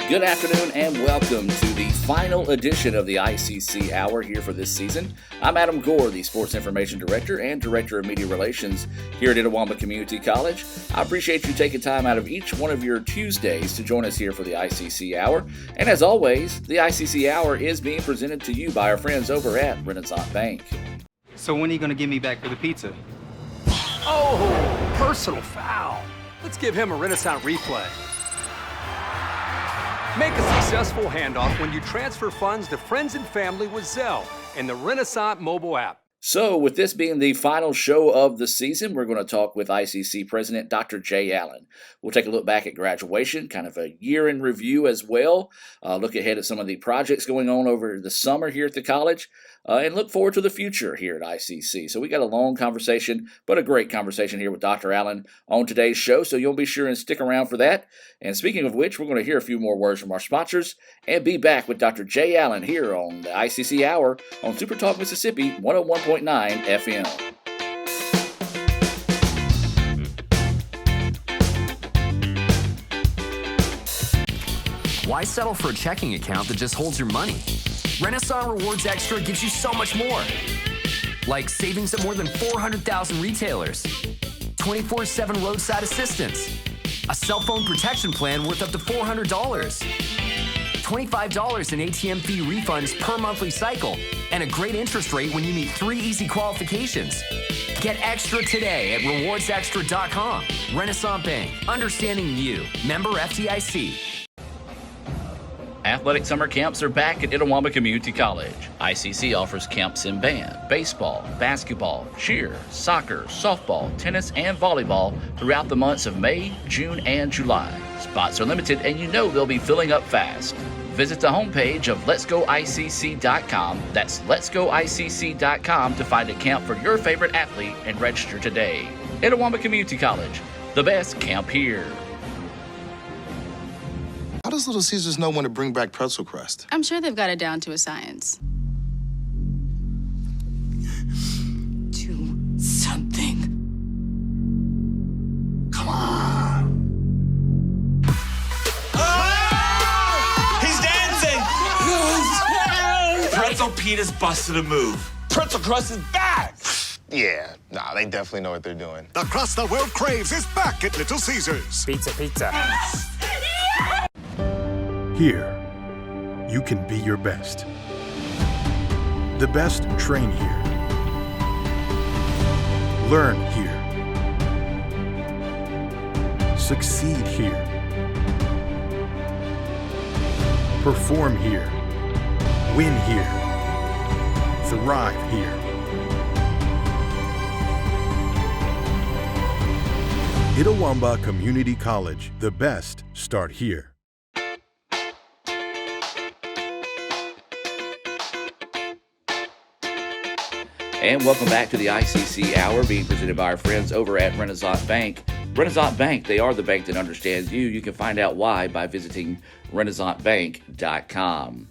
Good afternoon and welcome to the final edition of the ICC Hour here for this season. I'm Adam Gore, the Sports Information Director and Director of Media Relations here at Itawamba Community College. I appreciate you taking time out of each one of your Tuesdays to join us here for the ICC Hour. And as always, the ICC Hour is being presented to you by our friends over at Renasant Bank. So when are you going to give me back for the pizza? Oh, personal foul. Let's give him a Renasant replay. Make a successful handoff when you transfer funds to friends and family with Zelle and the Renasant mobile app. So with this being the final show of the season, we're going to talk with ICC President Dr. Jay Allen. We'll take a look back at graduation, kind of a year in review as well, look ahead at some of the projects going on over the summer here at the college, and look forward to the future here at ICC. So we got a long conversation, but a great conversation here with Dr. Allen on today's show, so you'll be sure and stick around for that. And speaking of which, we're going to hear a few more words from our sponsors and be back with Dr. Jay Allen here on the ICC Hour on SuperTalk Mississippi 101.9 FM. Why settle for a checking account that just holds your money? Renasant Rewards Extra gives you so much more. Like savings at more than 400,000 retailers, 24/7 roadside assistance, a cell phone protection plan worth up to $400, $25 in ATM fee refunds per monthly cycle, and a great interest rate when you meet 3 easy qualifications. Get extra today at rewardsextra.com. Renasant Bank, understanding you. Member FDIC. Athletic summer camps are back at Itawamba Community College. ICC offers camps in band, baseball, basketball, cheer, soccer, softball, tennis, and volleyball throughout the months of May, June, and July. Spots are limited, and you know they'll be filling up fast. Visit the homepage of letsgoicc.com. That's letsgoicc.com to find a camp for your favorite athlete and register today. Itawamba Community College, the best camp here. How does Little Caesars know when to bring back pretzel crust? I'm sure they've got it down to a science. Do something. Come on. Oh! He's dancing! Pretzel Peter's busted a move. Pretzel crust is back! Yeah, nah, they definitely know what they're doing. The crust the world craves is back at Little Caesars. Pizza. Here, you can be your best. The best train here. Learn here. Succeed here. Perform here. Win here. Thrive here. Itawamba Community College. The best start here. And welcome back to the ICC Hour, being presented by our friends over at Renasant Bank. Renasant Bank, they are the bank that understands you. You can find out why by visiting renasantbank.com.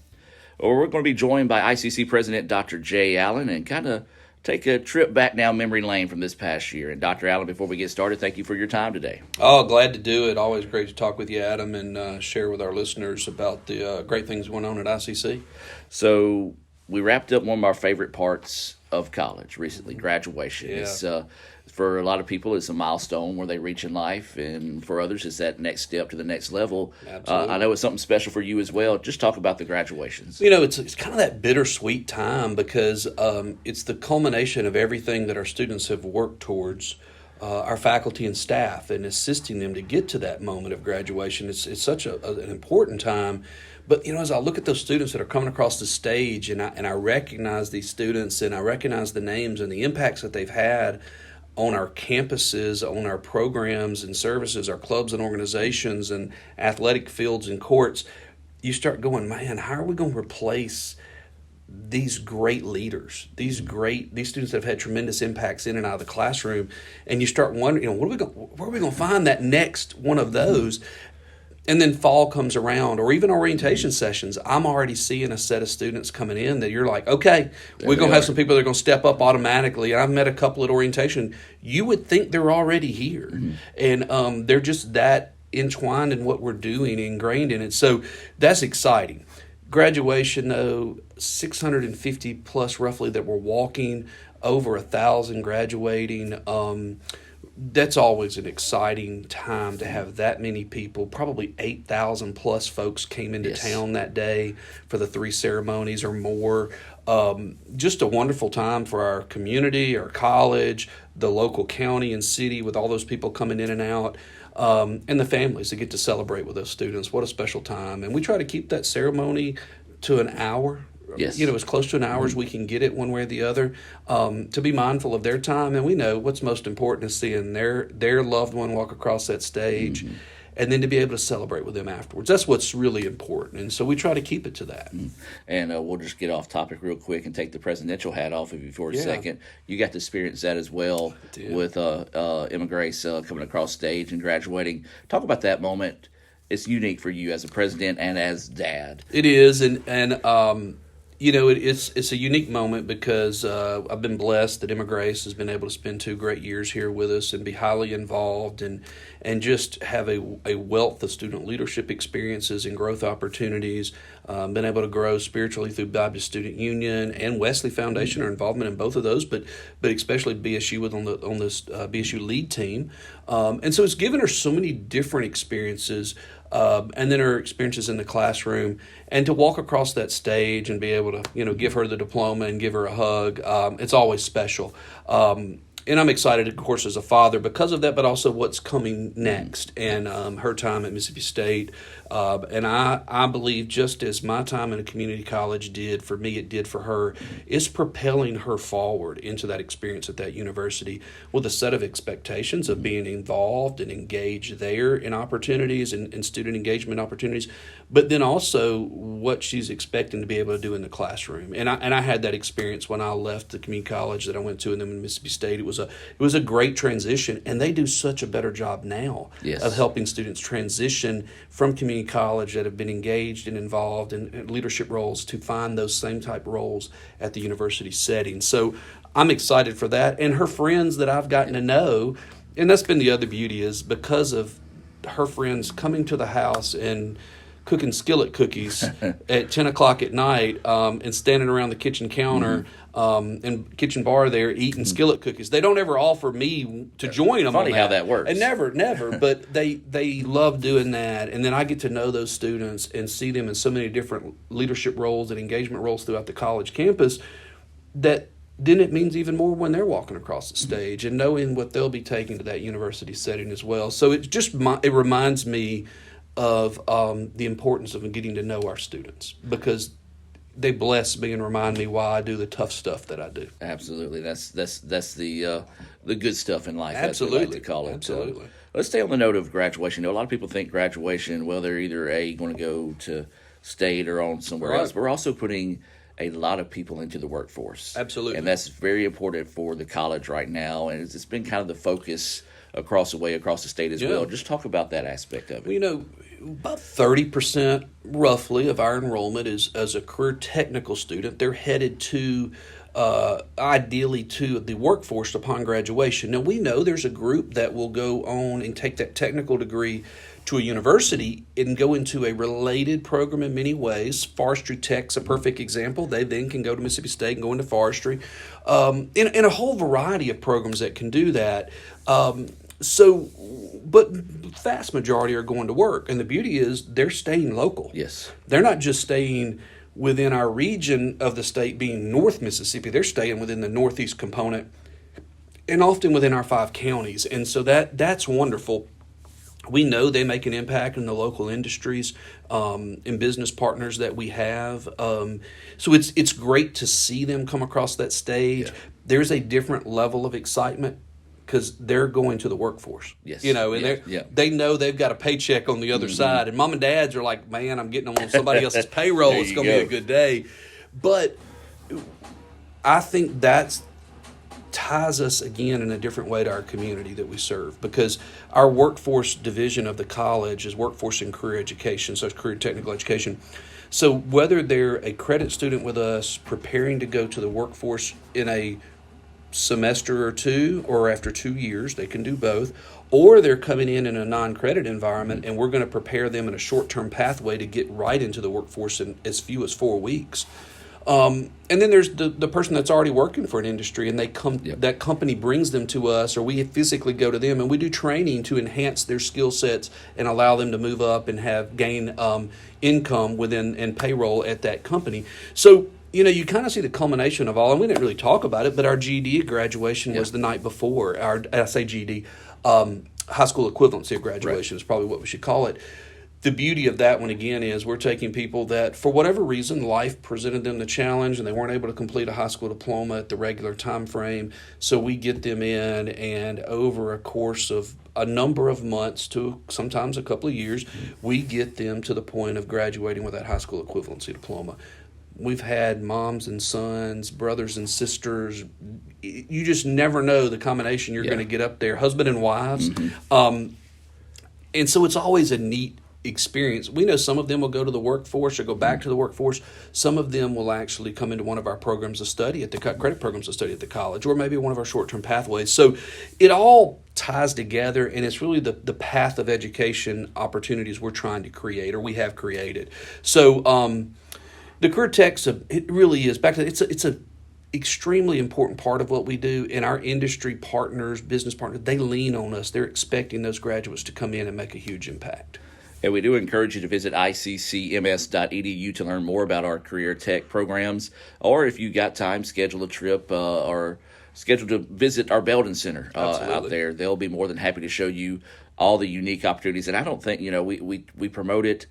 Well, we're going to be joined by ICC President Dr. Jay Allen and kind of take a trip back down memory lane from this past year. And Dr. Allen, before we get started, thank you for your time today. Oh, glad to do it. Always great to talk with you, Adam, and share with our listeners about the great things going on at ICC. So we wrapped up one of our favorite parts of college recently, graduation. Yeah. It's for a lot of people, it's a milestone where they reach in life, and for others, it's that next step to the next level. Absolutely. I know it's something special for you as well. Just talk about the graduations. You know, it's kind of that bittersweet time because it's the culmination of everything that our students have worked towards, our faculty and staff, and assisting them to get to that moment of graduation. It's such an important time. But, you know, as I look at those students that are coming across the stage and I recognize these students and I recognize the names and the impacts that they've had on our campuses, on our programs and services, our clubs and organizations and athletic fields and courts, you start going, man, how are we going to replace these great leaders, these students that have had tremendous impacts in and out of the classroom? And you start wondering, you know, where are we going to find that next one of those? And then fall comes around, or even orientation sessions. I'm already seeing a set of students coming in that you're like, okay, we're going to have some people that are going to step up automatically. And I've met a couple at orientation. You would think they're already here. Mm-hmm. And they're just that entwined in what we're doing, ingrained in it. So that's exciting. Graduation, though, 650 plus roughly that were walking, over 1,000 graduating. That's always an exciting time to have that many people. Probably 8,000 plus folks came into town that day for the 3 ceremonies or more. Just a wonderful time for our community, our college, the local county and city with all those people coming in and out, and the families that get to celebrate with those students. What a special time. And we try to keep that ceremony to an hour. Yes. As close to an hour as we can get it one way or the other, to be mindful of their time. And we know what's most important is seeing their loved one walk across that stage, and then to be able to celebrate with them afterwards. That's what's really important. And so we try to keep it to that. And we'll just get off topic real quick and take the presidential hat off of you for a second. You got to experience that as well with Emma Grace coming across stage and graduating. Talk about that moment. It's unique for you as a president and as dad. It is, and it's a unique moment because I've been blessed that Emma Grace has been able to spend 2 great years here with us and be highly involved and just have a wealth of student leadership experiences and growth opportunities. Been able to grow spiritually through Baptist Student Union and Wesley Foundation, her involvement in both of those, but especially BSU on this BSU lead team. And so it's given her so many different experiences. And then her experiences in the classroom, and to walk across that stage and be able to, give her the diploma and give her a hug, it's always special. And I'm excited, of course, as a father because of that, but also what's coming next and her time at Mississippi State. And I believe just as my time in a community college did for me, it did for her, is propelling her forward into that experience at that university with a set of expectations of being involved and engaged there in opportunities and student engagement opportunities, but then also what she's expecting to be able to do in the classroom. And I had that experience when I left the community college that I went to and then in Mississippi State. It was a great transition, and they do such a better job now of helping students transition from community college that have been engaged and involved in leadership roles to find those same type roles at the university setting. So I'm excited for that. And her friends that I've gotten to know, and that's been the other beauty, is because of her friends coming to the house and cooking skillet cookies at 10 o'clock at night and standing around the kitchen counter and kitchen bar there eating skillet cookies. They don't ever offer me to join them. Funny how that works. And never. But they love doing that. And then I get to know those students and see them in so many different leadership roles and engagement roles throughout the college campus that then it means even more when they're walking across the stage and knowing what they'll be taking to that university setting as well. So it reminds me of the importance of getting to know our students because they bless me and remind me why I do the tough stuff that I do. Absolutely, that's the good stuff in life. Absolutely, as we like to call it. Absolutely. Let's stay on the note of graduation. A lot of people think graduation, well, they're either going to go to state or on somewhere else. But we're also putting a lot of people into the workforce. Absolutely, and that's very important for the college right now. And it's been kind of the focus across the state as well. Just talk about that aspect of it. Well, about 30% roughly of our enrollment is as a career technical student. They're headed to ideally to the workforce upon graduation. Now, we know there's a group that will go on and take that technical degree to a university and go into a related program in many ways. Forestry Tech's a perfect example. They then can go to Mississippi State and go into forestry. In a whole variety of programs that can do that. But the vast majority are going to work. And the beauty is they're staying local. Yes. They're not just staying within our region of the state being North Mississippi. They're staying within the Northeast component and often within our 5 counties. And so that's wonderful. We know they make an impact in the local industries and business partners that we have. So it's great to see them come across that stage. Yeah. There's a different level of excitement because they're going to the workforce. Yes. They know they've got a paycheck on the other side. And mom and dads are like, man, I'm getting them on somebody else's payroll. It's going to be a good day. But I think that ties us again in a different way to our community that we serve, because our workforce division of the college is workforce and career education, so it's career technical education. So whether they're a credit student with us preparing to go to the workforce in a semester or two, or after 2 years. They can do both. Or they're coming in a non-credit environment, and we're going to prepare them in a short-term pathway to get right into the workforce in as few as 4 weeks. And then there's the person that's already working for an industry, and that company brings them to us, or we physically go to them, and we do training to enhance their skill sets and allow them to move up and gain income within and payroll at that company. So, you kind of see the culmination of all, and we didn't really talk about it, but our GED graduation was the night before. I say GED, high school equivalency of graduation is probably what we should call it. The beauty of that one, again, is we're taking people that, for whatever reason, life presented them the challenge and they weren't able to complete a high school diploma at the regular time frame. So we get them in, and over a course of a number of months to sometimes a couple of years, we get them to the point of graduating with that high school equivalency diploma. We've had moms and sons, brothers and sisters. You just never know the combination you're going to get up there, husband and wives. And so it's always a neat experience. We know some of them will go to the workforce or go back to the workforce. Some of them will actually come into one of our programs of study at the credit programs of study at the college, or maybe one of our short-term pathways. So it all ties together, and it's really the path of education opportunities we're trying to create, or we have created. So the career techs, it really is back to it's a extremely important part of what we do, and our industry partners, business partners, they lean on us. They're expecting those graduates to come in and make a huge impact. And we do encourage you to visit iccms.edu to learn more about our career tech programs, or if you got time, schedule a trip or schedule to visit our Belden Center out there. They'll be more than happy to show you all the unique opportunities. And I don't think, we promote it,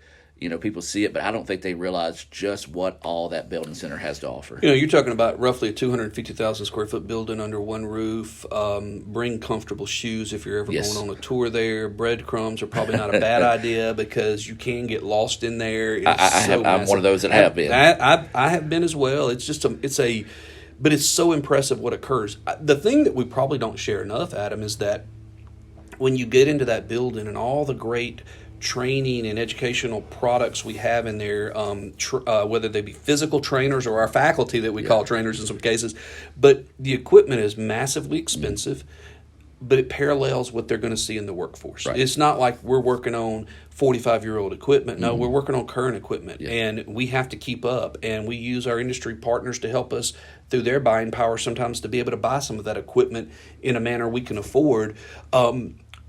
people see it, but I don't think they realize just what all that Belden Center has to offer. You're talking about roughly a 250,000 square foot building under one roof. Bring comfortable shoes if you're ever going on a tour there. Breadcrumbs are probably not a bad idea because you can get lost in there. I'm one of those that have been. I have been as well. But it's so impressive what occurs. The thing that we probably don't share enough, Adam, is that when you get into that building and all the great training and educational products we have in there, whether they be physical trainers or our faculty that we call trainers in some cases, but the equipment is massively expensive, but it parallels what they're going to see in the workforce. Right. It's not like we're working on 45-year-old equipment. No, we're working on current equipment, and we have to keep up, and we use our industry partners to help us through their buying power sometimes to be able to buy some of that equipment in a manner we can afford.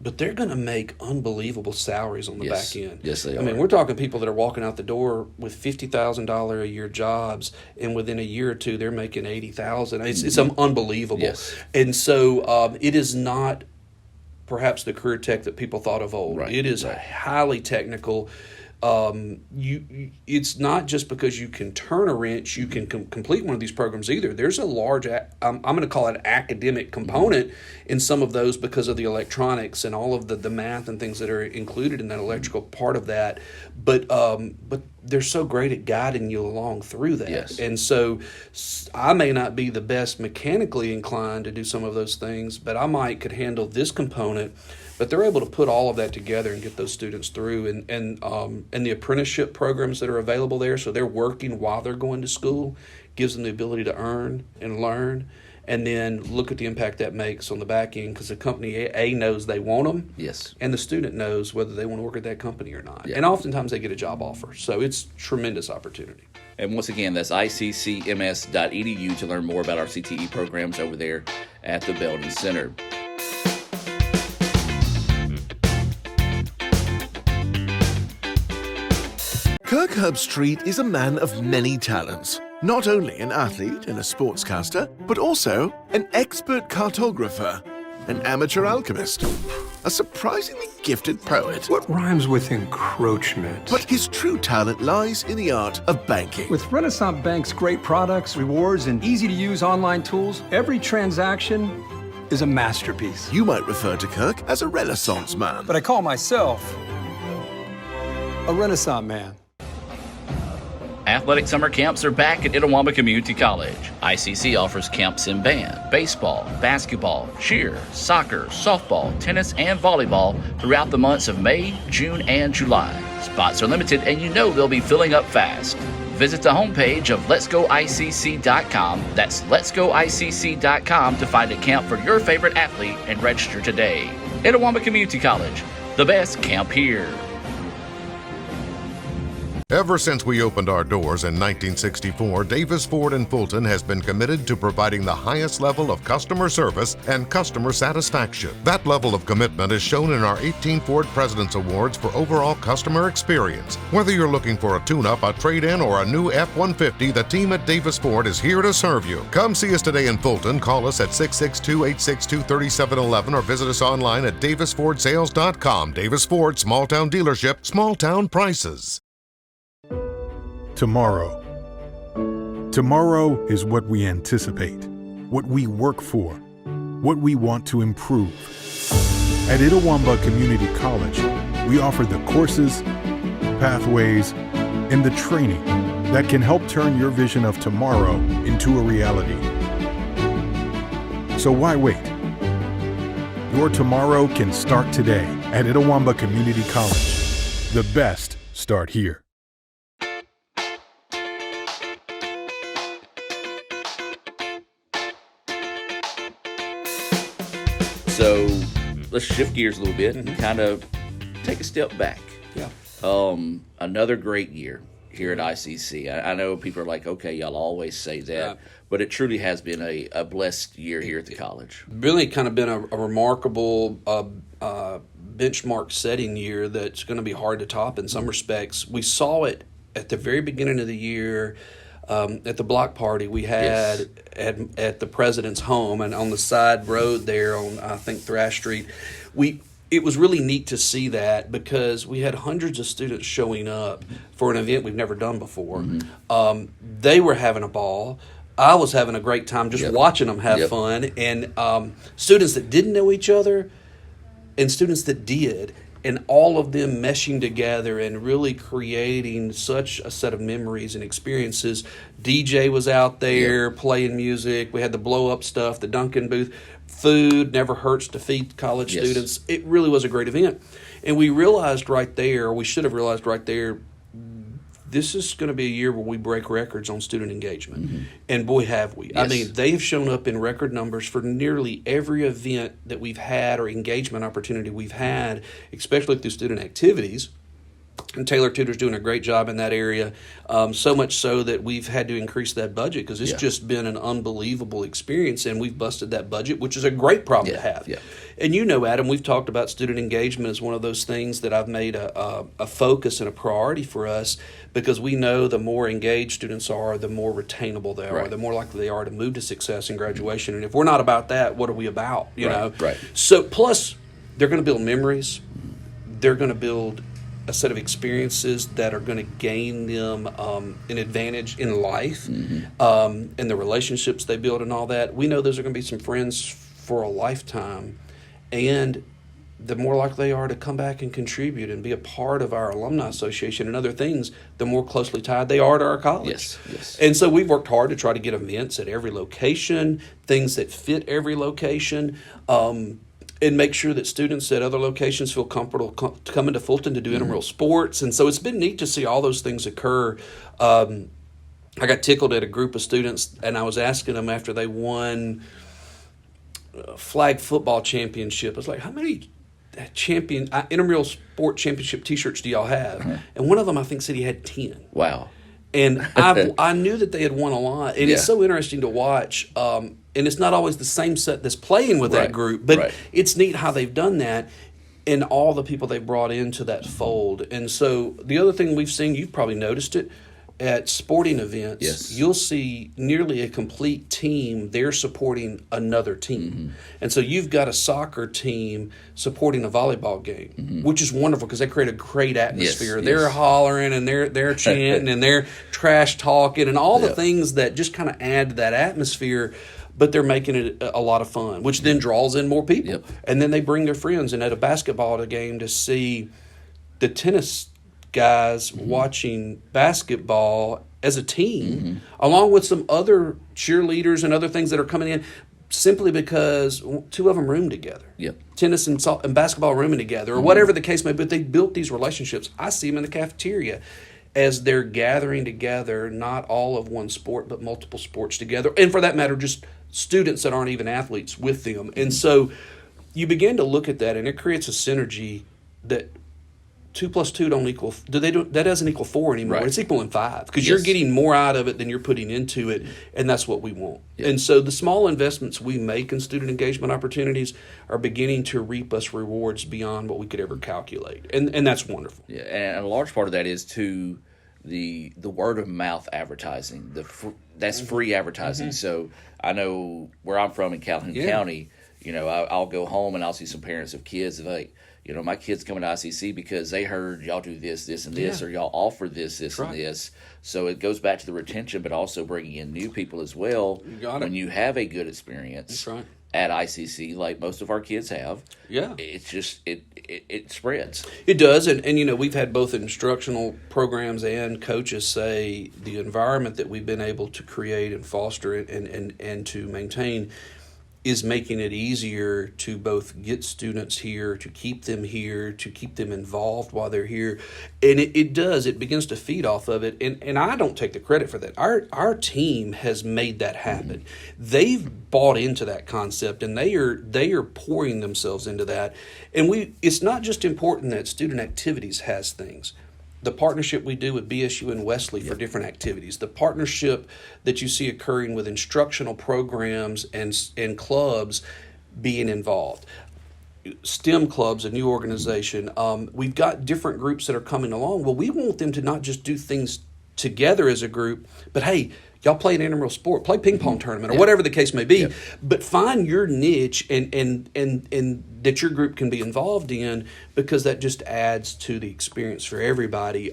But they're going to make unbelievable salaries on the back end. Yes, they are. I mean, we're talking people that are walking out the door with $50,000 a year jobs, and within a year or two, they're making $80,000. It's unbelievable. Yes. And so it is not perhaps the career tech that people thought of old. Right. It is highly technical. It's not just because you can turn a wrench, you can complete one of these programs either. There's a large, I'm going to call it academic component in some of those because of the electronics and all of the math and things that are included in that electrical part of that. But they're so great at guiding you along through that. Yes. And so I may not be the best mechanically inclined to do some of those things, but I could handle this component. But they're able to put all of that together and get those students through, and the apprenticeship programs that are available there, so they're working while they're going to school, gives them the ability to earn and learn, and then look at the impact that makes on the back end, because the company A knows they want them, and the student knows whether they want to work at that company or not. And oftentimes they get a job offer, so it's tremendous opportunity. And once again, that's iccms.edu to learn more about our CTE programs over there at the Belden Center. Kirk Herbstreit is a man of many talents. Not only an athlete and a sportscaster, but also an expert cartographer, an amateur alchemist, a surprisingly gifted poet. What rhymes with encroachment? But his true talent lies in the art of banking. With Renasant Bank's great products, rewards, and easy-to-use online tools, every transaction is a masterpiece. You might refer to Kirk as a Renaissance man. But I call myself a Renaissance man. Athletic summer camps are back at Itawamba Community College. ICC offers camps in band, baseball, basketball, cheer, soccer, softball, tennis, and volleyball throughout the months of May, June, and July. Spots are limited, and they'll be filling up fast. Visit the homepage of letsgoicc.com. That's letsgoicc.com to find a camp for your favorite athlete and register today. Itawamba Community College, the best camp here. Ever since we opened our doors in 1964, Davis Ford in Fulton has been committed to providing the highest level of customer service and customer satisfaction. That level of commitment is shown in our 18 Ford President's Awards for overall customer experience. Whether you're looking for a tune-up, a trade-in, or a new F-150, the team at Davis Ford is here to serve you. Come see us today in Fulton. Call us at 662-862-3711 or visit us online at davisfordsales.com. Davis Ford, small-town dealership, small-town prices. Tomorrow. Tomorrow is what we anticipate, what we work for, what we want to improve. At Itawamba Community College, we offer the courses, pathways, and the training that can help turn your vision of tomorrow into a reality. So why wait? Your tomorrow can start today at Itawamba Community College. The best start here. So let's shift gears a little bit and kind of take a step back. Yeah. Another great year here at ICC. I know people are like, okay, y'all always say that, but it truly has been a blessed year here at the college. Really kind of been a remarkable benchmark setting year that's going to be hard to top in some respects. We saw it at the very beginning of the year. At the block party we had at the president's home and on the side road there on, I think, Thrash Street, it was really neat to see that because we had hundreds of students showing up for an event we've never done before. They were having a ball. I was having a great time just watching them have fun. And students that didn't know each other and students that did, and all of them meshing together and really creating such a set of memories and experiences. DJ was out there playing music. We had the blow-up stuff, the Dunkin' booth. Food never hurts to feed college students. It really was a great event. And we realized right there, we should have realized right there, this is going to be a year where we break records on student engagement. And boy, have we. I mean, they've shown up in record numbers for nearly every event that we've had or engagement opportunity we've had, especially through student activities. And Taylor Tudor's doing a great job in that area, so much so that we've had to increase that budget because it's just been an unbelievable experience, and we've busted that budget, which is a great problem to have. And you know, Adam, we've talked about student engagement as one of those things that I've made a focus and a priority for us because we know the more engaged students are, the more retainable they are, the more likely they are to move to success and graduation. And if we're not about that, what are we about? You know? So plus, they're going to build memories. They're going to build a set of experiences that are going to gain them an advantage in life and the relationships they build and all that. We know those are going to be some friends for a lifetime, and the more likely they are to come back and contribute and be a part of our alumni association and other things, the more closely tied they are to our college. And so we've worked hard to try to get events at every location, things that fit every location, and make sure that students at other locations feel comfortable coming to Fulton to do intramural sports. And so it's been neat to see all those things occur. I got tickled at a group of students, and I was asking them after they won flag football championship. I was like, how many intramural sport championship T-shirts do y'all have? And one of them, I think, said he had 10. Wow. And I knew that they had won a lot. And it's so interesting to watch. And it's not always the same set that's playing with that group, but it's neat how they've done that and all the people they brought into that fold. And so the other thing we've seen, you've probably noticed it, at sporting events, you'll see nearly a complete team there supporting another team. And so you've got a soccer team supporting a volleyball game, which is wonderful because they create a great atmosphere. They're hollering and they're chanting and they're trash talking and all the things that just kind of add to that atmosphere, but they're making it a lot of fun, which then draws in more people. And then they bring their friends. And at a basketball game to see the tennis guys watching basketball as a team, along with some other cheerleaders and other things that are coming in, simply because two of them room together. Tennis and basketball rooming together, or whatever the case may be. But they built these relationships. I see them in the cafeteria. as they're gathering together, not all of one sport, but multiple sports together. And for that matter, just students that aren't even athletes with them. And so you begin to look at that, and it creates a synergy that 2 + 2 don't equal. That doesn't equal 4 anymore. It's equaling 5 because you're getting more out of it than you're putting into it, and that's what we want. And so the small investments we make in student engagement opportunities are beginning to reap us rewards beyond what we could ever calculate, and that's wonderful. Yeah, and a large part of that is to the word of mouth advertising. That's free advertising. So I know where I'm from in Calhoun County. You know, I'll go home and I'll see some parents of kids like, you know, my kid's coming to ICC because they heard y'all do this, this, and this, or y'all offer this, and this. So it goes back to the retention, but also bringing in new people as well. You got it. When you have a good experience at ICC, like most of our kids have, it's just it spreads. It does, and you know, we've had both instructional programs and coaches say the environment that we've been able to create and foster and to maintain is making it easier to both get students here, to keep them involved while they're here. And it does. It begins to feed off of it. And I don't take the credit for that. Our team has made that happen. They've bought into that concept, and they are pouring themselves into that. And it's not just important that student activities has things. The partnership we do with BSU and Wesley for different activities, the partnership that you see occurring with instructional programs and clubs being involved. STEM clubs, a new organization. We've got different groups that are coming along. Well, we want them to not just do things together as a group, but hey, y'all play an intramural sport, play ping pong tournament, or whatever the case may be. But find your niche and that your group can be involved in, because that just adds to the experience for everybody.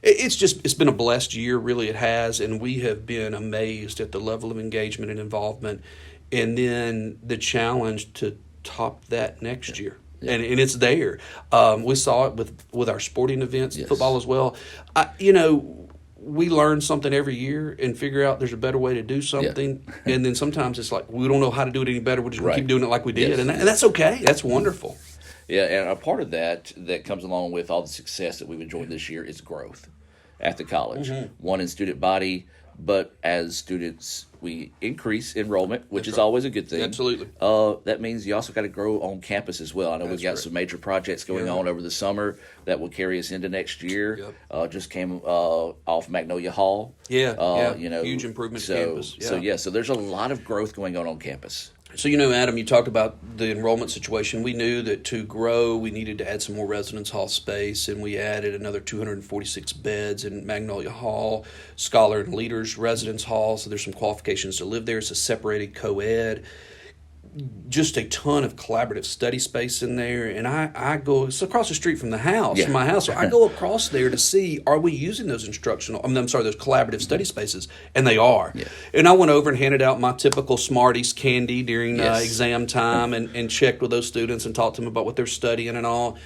It's been a blessed year, really it has, and we have been amazed at the level of engagement and involvement, and then the challenge to top that next year. And it's there. We saw it with our sporting events, football as well. We learn something every year and figure out there's a better way to do something. And then sometimes it's like, we don't know how to do it any better. We're just going to keep doing it like we did. And that's okay. That's wonderful. Yeah, and a part of that comes along with all the success that we've enjoyed this year is growth at the college. One in student body, but as students, we increase enrollment, which is always a good thing. Absolutely. That means you also got to grow on campus as well. I know we've got some major projects going on over the summer that will carry us into next year. Just came off Magnolia Hall. You know, huge improvement to campus. So there's a lot of growth going on campus. So, you know, Adam, you talked about the enrollment situation. We knew that to grow, we needed to add some more residence hall space, and we added another 246 beds in Magnolia Hall, Scholar and Leaders Residence Hall. So there's some qualifications to live there. It's a separated co-ed. Just a ton of collaborative study space in there, and it's across the street from the house, from my house. So I go across there to see, are we using those those collaborative study spaces? And they are. And I went over and handed out my typical Smarties candy during exam time and checked with those students and talked to them about what they're studying and all.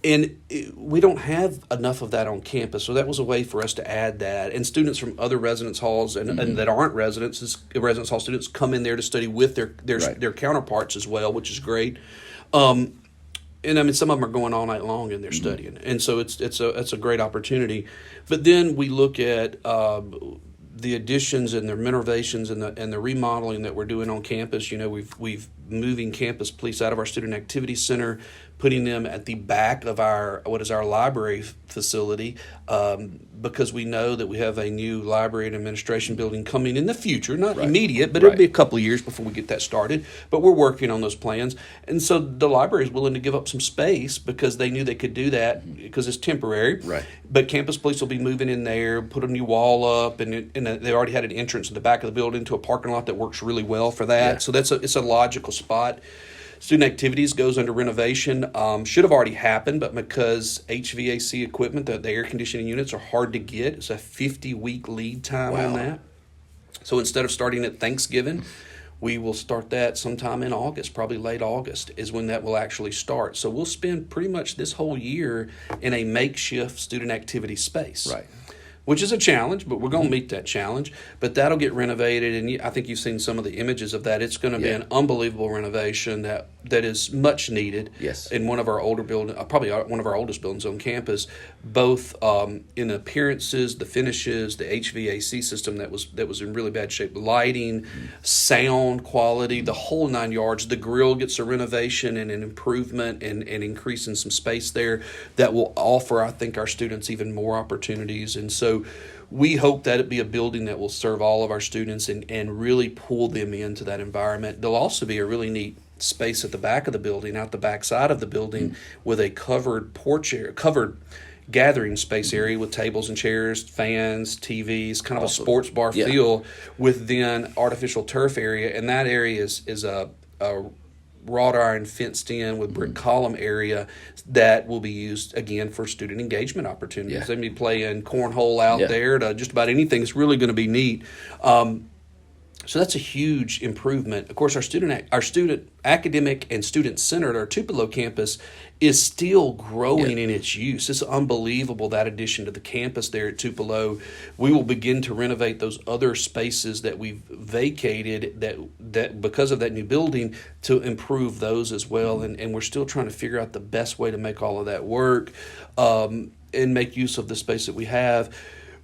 And we don't have enough of that on campus, so that was a way for us to add that. And students from other residence halls and that aren't residence hall students come in there to study with their counterparts as well, which is great. And I mean, some of them are going all night long and they're studying, and so it's a great opportunity. But then we look at the additions and the renovations and the remodeling that we're doing on campus. You know, we've moving campus police out of our student activity center, putting them at the back of our library facility, because we know that we have a new library and administration building coming in the future, not immediate, but it'll be a couple of years before we get that started. But we're working on those plans, and so the library is willing to give up some space because they knew they could do that because it's temporary. But campus police will be moving in there, put a new wall up, and they already had an entrance in the back of the building to a parking lot that works really well for that. So it's a logical spot. Student activities goes under renovation. Should have already happened, but because HVAC equipment, the air conditioning units are hard to get, it's a 50-week lead time on that. So instead of starting at Thanksgiving, we will start that sometime in August, probably late August is when that will actually start. So we'll spend pretty much this whole year in a makeshift student activity space. which is a challenge, but we're going to meet that challenge. But that'll get renovated, and I think you've seen some of the images of that. It's going to be an unbelievable renovation that is much needed. Yes. In one of our older buildings, probably one of our oldest buildings on campus, both in appearances, the finishes, the HVAC system that was in really bad shape, lighting, sound quality, the whole 9 yards. The grill gets a renovation and an improvement and increasing some space there that will offer, I think, our students even more opportunities. And so we hope that it be a building that will serve all of our students and really pull them into that environment. There'll also be a really neat space at the back of the building, out the back side of the building, with a covered porch area, covered gathering space area with tables and chairs, fans, TVs, kind of a sports bar feel, with then artificial turf area. And that area is a wrought iron fenced in with brick column area that will be used again for student engagement opportunities. They may be playing cornhole out there to just about anything. It's really going to be neat. So that's a huge improvement. Of course, our student academic and student center at our Tupelo campus is still growing in its use. It's unbelievable, that addition to the campus there at Tupelo. We will begin to renovate those other spaces that we've vacated that because of that new building, to improve those as well. And we're still trying to figure out the best way to make all of that work and make use of the space that we have.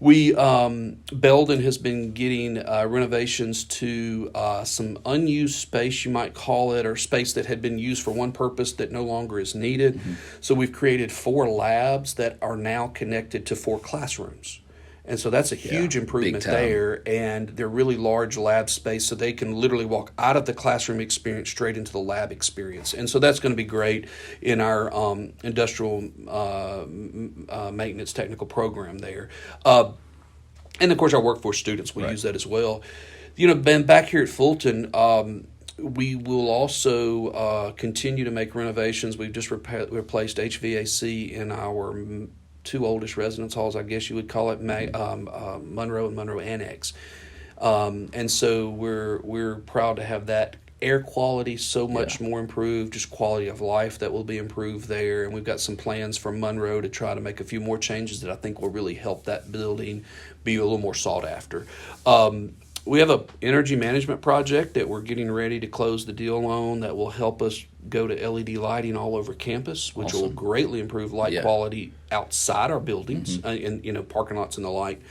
Belden has been getting renovations to some unused space, you might call it, or space that had been used for one purpose that no longer is needed. So we've created 4 labs that are now connected to 4 classrooms. And so that's a huge improvement there, and they're really large lab space, so they can literally walk out of the classroom experience straight into the lab experience. And so that's going to be great in our industrial maintenance technical program there. And of course, our workforce students will use that as well. Ben, back here at Fulton, we will also continue to make renovations. We've just replaced HVAC in our 2 oldest residence halls, I guess you would call it, Monroe and Monroe Annex. And so we're proud to have that air quality so much more improved, just quality of life that will be improved there. And we've got some plans for Monroe to try to make a few more changes that I think will really help that building be a little more sought after. We have an energy management project that we're getting ready to close the deal on that will help us go to LED lighting all over campus, which will greatly improve light quality outside our buildings, and parking lots and the like.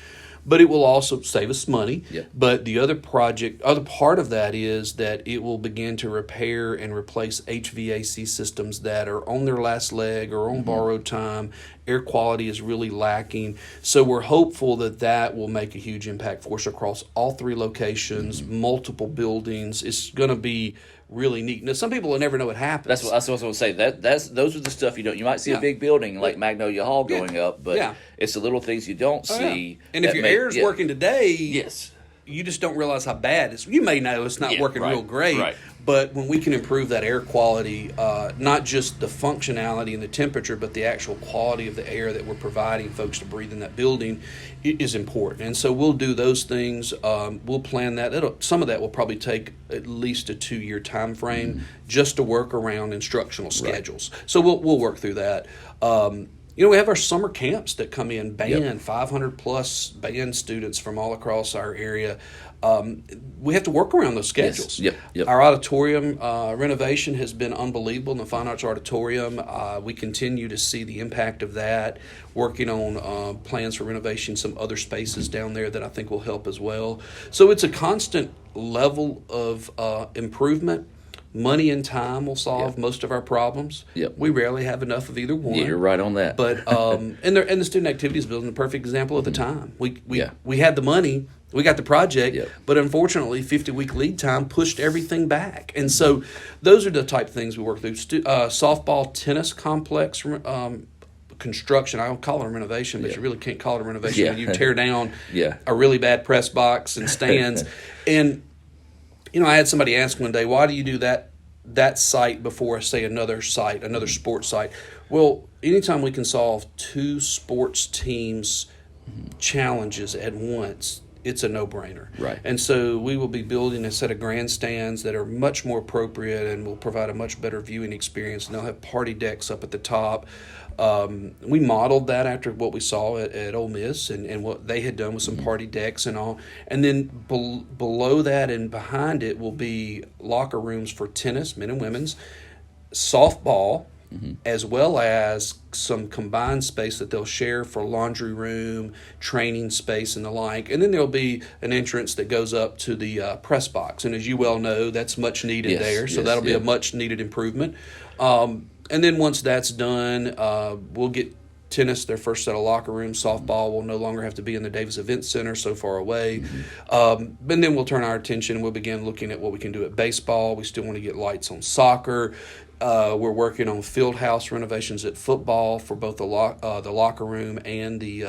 But it will also save us money. But the other part of that is that it will begin to repair and replace HVAC systems that are on their last leg or on borrowed time. Air quality is really lacking. So we're hopeful that will make a huge impact for us across all 3 locations, multiple buildings. It's going to be really neat. Now, some people will never know what happens. That's what I was going to say. Those are the stuff you don't. You might see a big building like Magnolia Hall going up, but it's the little things you don't see. And if your air is working today, you just don't realize how bad it is. You may know it's not working real great, but when we can improve that air quality, not just the functionality and the temperature, but the actual quality of the air that we're providing folks to breathe in that building is important. And so we'll do those things. We'll plan that. Some of that will probably take at least a 2-year time frame just to work around instructional schedules. So we'll work through that. We have our summer camps that come in, 500 plus band students from all across our area. We have to work around those schedules. Our auditorium renovation has been unbelievable in the Fine Arts Auditorium. We continue to see the impact of that, working on plans for renovation, some other spaces down there that I think will help as well. So it's a constant level of improvement. Money and time will solve most of our problems. We rarely have enough of either one. You're right on that. But and the student activities building, a perfect example of the time. We had the money, we got the project, but unfortunately, 50-week lead time pushed everything back. And so those are the type of things we work through. Softball, tennis complex construction. I don't call it a renovation, but you really can't call it a renovation when you tear down a really bad press box and stands. And I had somebody ask one day, why do you do that site before, say, another site, another sports site? Well, anytime we can solve 2 sports teams' challenges at once, it's a no-brainer. Right. And so we will be building a set of grandstands that are much more appropriate and will provide a much better viewing experience. And they'll have party decks up at the top. We modeled that after what we saw at Ole Miss and what they had done with some party decks and all. And then below that and behind it will be locker rooms for tennis, men and women's, softball, as well as some combined space that they'll share for laundry room, training space, and the like. And then there'll be an entrance that goes up to the press box. And as you well know, that's much needed there. So that'll be a much needed improvement. And then once that's done, we'll get tennis, their first set of locker rooms. Softball will no longer have to be in the Davis Event Center so far away. And then we'll turn our attention. We'll begin looking at what we can do at baseball. We still want to get lights on soccer. We're working on field house renovations at football for both the locker room and the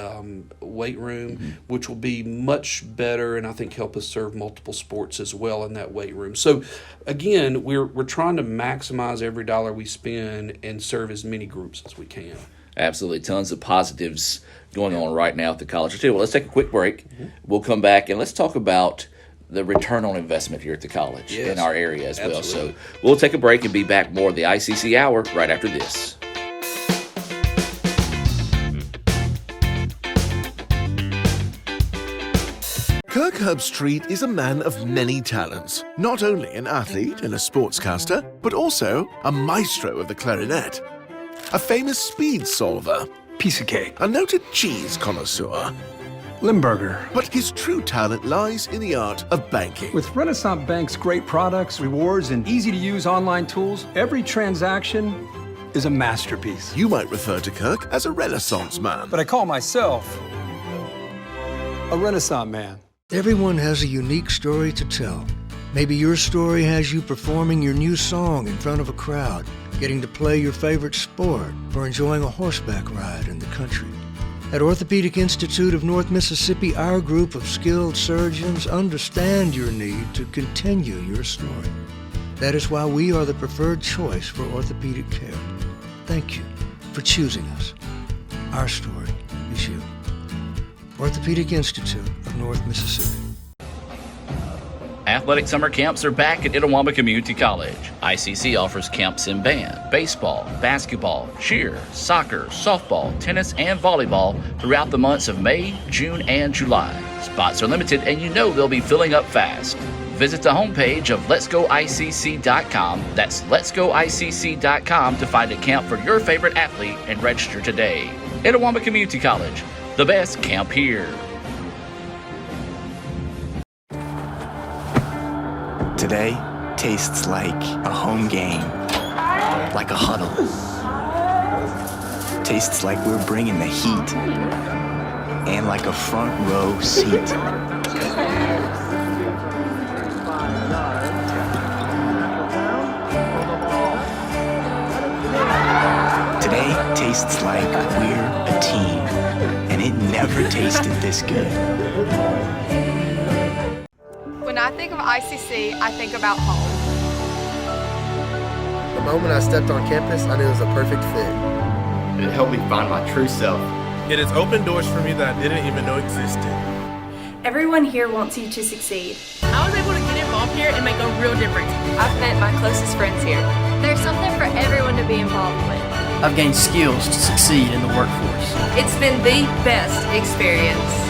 weight room, which will be much better and I think help us serve multiple sports as well in that weight room. So again, we're trying to maximize every dollar we spend and serve as many groups as we can. Absolutely. Tons of positives going on right now at the college. Well, let's take a quick break. We'll come back and let's talk about the return on investment here at the college in our area as well. So we'll take a break and be back more of the ICC Hour right after this. Kirk Herbstreit is a man of many talents, not only an athlete and a sportscaster, but also a maestro of the clarinet, a famous speed solver, Piece of cake. a noted cheese connoisseur. Limburger. But his true talent lies in the art of banking. With Renasant Bank's great products, rewards, and easy-to-use online tools, every transaction is a masterpiece. You might refer to Kirk as a Renaissance man. But I call myself a Renaissance man. Everyone has a unique story to tell. Maybe your story has you performing your new song in front of a crowd, getting to play your favorite sport, or enjoying a horseback ride in the country. At Orthopedic Institute of North Mississippi, our group of skilled surgeons understand your need to continue your story. That is why we are the preferred choice for orthopedic care. Thank you for choosing us. Our story is you. Orthopedic Institute of North Mississippi. Athletic summer camps are back at Itawamba Community College. ICC offers camps in band, baseball, basketball, cheer, soccer, softball, tennis, and volleyball throughout the months of May, June, and July. Spots are limited, and you know they'll be filling up fast. Visit the homepage of letsgoicc.com. That's letsgoicc.com to find a camp for your favorite athlete and register today. Itawamba Community College, the best camp here. Today tastes like a home game, like a huddle. Tastes like we're bringing the heat, and like a front row seat. Today tastes like we're a team, and it never tasted this good. When I think of ICC, I think about home. The moment I stepped on campus, I knew it was a perfect fit. It helped me find my true self. It has opened doors for me that I didn't even know existed. Everyone here wants you to succeed. I was able to get involved here and make a real difference. I've met my closest friends here. There's something for everyone to be involved with. I've gained skills to succeed in the workforce. It's been the best experience.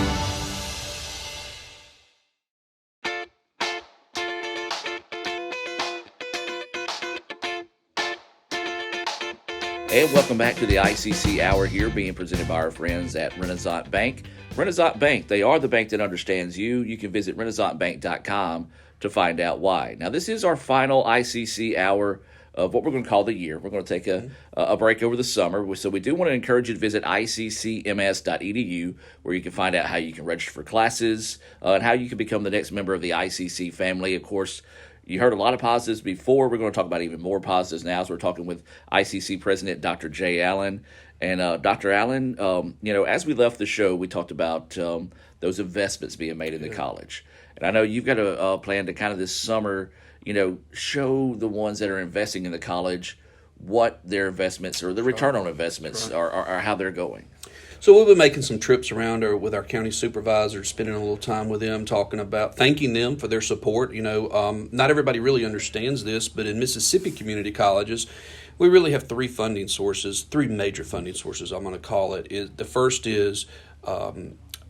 And welcome back to the ICC Hour here, being presented by our friends at Renasant Bank. Renasant Bank, they are the bank that understands you. You can visit renasantbank.com to find out why. Now, this is our final ICC Hour of what we're going to call the year. We're going to take a break over the summer. So we do want to encourage you to visit iccms.edu, where you can find out how you can register for classes and how you can become the next member of the ICC family. Of course, you heard a lot of positives before. We're going to talk about even more positives now as we're talking with ICC President Dr. Jay Allen. And Dr. Allen, as we left the show, we talked about those investments being made in the college. And I know you've got a plan to kind of this summer, show the ones that are investing in the college what their investments or the return on investments are how they're going. So we've been making some trips around with our county supervisors, spending a little time with them, talking about thanking them for their support. Not everybody really understands this, but in Mississippi community colleges, we really have three major funding sources, I'm going to call it. The first is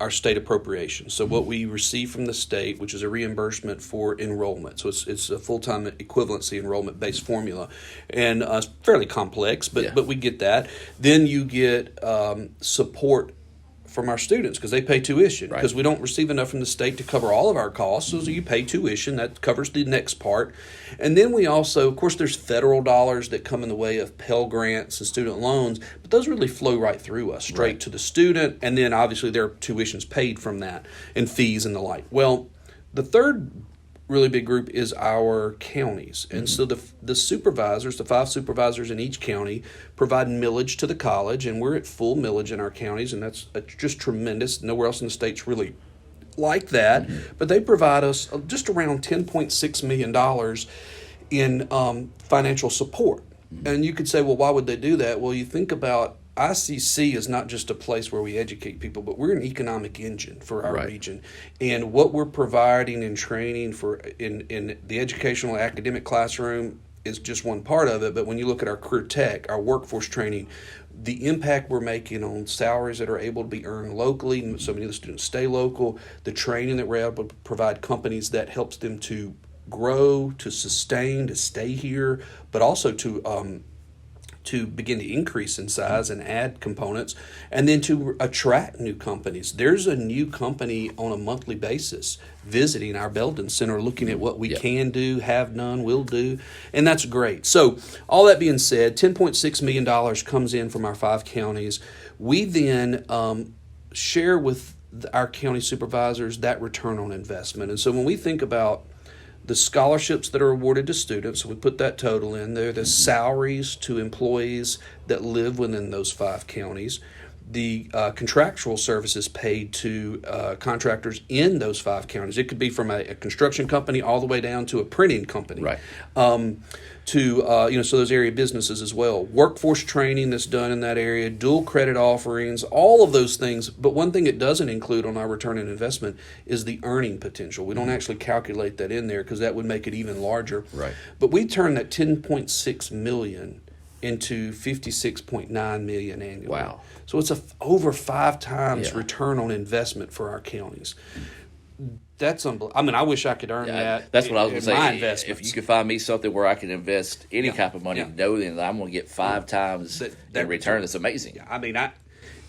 our state appropriation. So what we receive from the state, which is a reimbursement for enrollment. So it's a full-time equivalency enrollment-based formula. And it's fairly complex, but we get that. Then you get support from our students because they pay tuition because we don't receive enough from the state to cover all of our costs. So you pay tuition. That covers the next part. And then we also, of course, there's federal dollars that come in the way of Pell Grants and student loans, but those really flow right through us, straight to the student. And then obviously their tuition's paid from that and fees and the like. Well, the third really big group is our counties. And so the supervisors, the 5 supervisors in each county, provide millage to the college, and we're at full millage in our counties, and that's just tremendous. Nowhere else in the state's really like that. But they provide us just around $10.6 million in financial support. And you could say, well, why would they do that? Well, you think about ICC is not just a place where we educate people, but we're an economic engine for our region. And what we're providing and training for in the educational academic classroom is just one part of it. But when you look at our career tech, our workforce training, the impact we're making on salaries that are able to be earned locally, so many of the students stay local, the training that we're able to provide companies that helps them to grow, to sustain, to stay here, but also to begin to increase in size and add components, and then to attract new companies. There's a new company on a monthly basis visiting our Belden Center, looking at what we can do, have done, will do, and that's great. So all that being said, $10.6 million comes in from our 5 counties. We then share with our county supervisors that return on investment. And so when we think about the scholarships that are awarded to students, we put that total in there, the salaries to employees that live within those 5 counties, the contractual services paid to contractors in those 5 counties. It could be from a construction company all the way down to a printing company. So those area businesses as well. Workforce training that's done in that area, dual credit offerings, all of those things. But one thing it doesn't include on our return on investment is the earning potential. We don't actually calculate that in there because that would make it even larger. But we turn that $10.6 million into $56.9 million annually. Wow. So it's over 5 times return on investment for our counties. That's unbelievable. I mean, I wish I could earn that. That's what I was going to say. If you could find me something where I can invest any type of money, knowing that I'm going to get 5 times the return, that's amazing. I mean,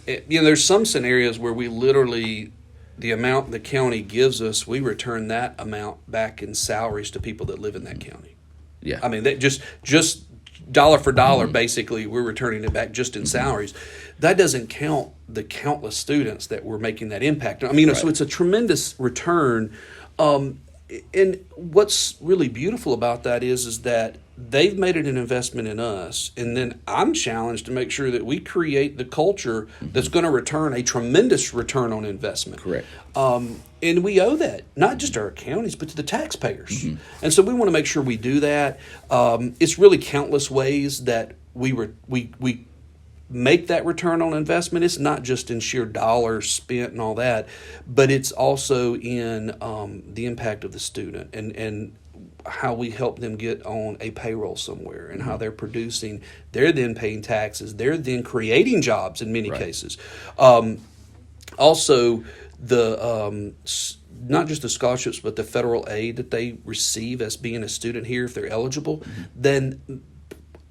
there's some scenarios where we literally, the amount the county gives us, we return that amount back in salaries to people that live in that county. I mean, that just dollar for dollar, basically, we're returning it back just in salaries. That doesn't count the countless students that we're making that impact. I mean, so it's a tremendous return. And what's really beautiful about that is that they've made it an investment in us, and then I'm challenged to make sure that we create the culture that's going to return a tremendous return on investment. And we owe that, not just to our counties, but to the taxpayers. And so we want to make sure we do that. It's really countless ways that we make that return on investment. It's not just in sheer dollars spent and all that, but it's also in the impact of the student and how we help them get on a payroll somewhere and how they're producing. They're then paying taxes. They're then creating jobs in many cases. Also, the not just the scholarships, but the federal aid that they receive as being a student here, if they're eligible, then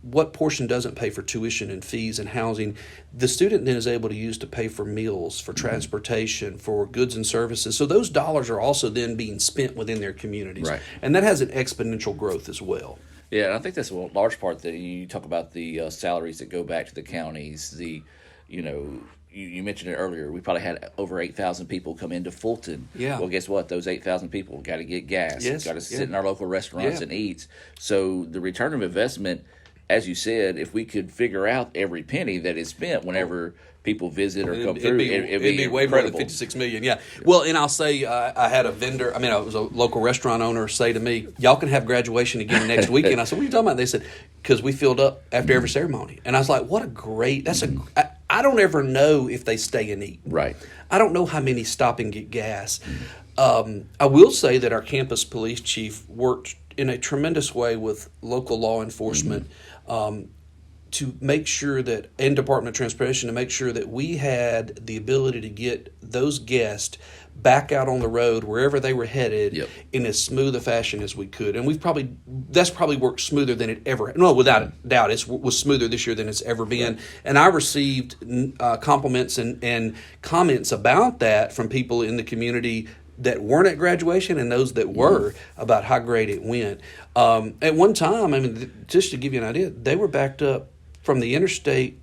what portion doesn't pay for tuition and fees and housing, the student then is able to use to pay for meals, for transportation, for goods and services. So those dollars are also then being spent within their communities. And that has an exponential growth as well. Yeah, and I think that's a large part that you talk about the salaries that go back to the counties. You mentioned it earlier. We probably had over 8,000 people come into Fulton. Well, guess what? Those 8,000 people got to get gas. Got to sit in our local restaurants and eat. So the return of investment as you said, if we could figure out every penny that is spent whenever people visit or come through, it'd be way more than $56 million. Yeah. Well, and I'll say I had a vendor. I was a local restaurant owner say to me, "Y'all can have graduation again next weekend." I said, "What are you talking about?" They said, "Because we filled up after every ceremony." And I was like, "What a great! That's a." I don't ever know if they stay and eat. Right. I don't know how many stop and get gas. I will say that our campus police chief worked in a tremendous way with local law enforcement. To make sure that, and Department of Transportation, to make sure that we had the ability to get those guests back out on the road wherever they were headed in as smooth a fashion as we could. And that's probably worked smoother than it ever. No, without a doubt, it was smoother this year than it's ever been. Right. And I received compliments and comments about that from people in the community that weren't at graduation and those that were, about how great it went. At one time, just to give you an idea, they were backed up from the interstate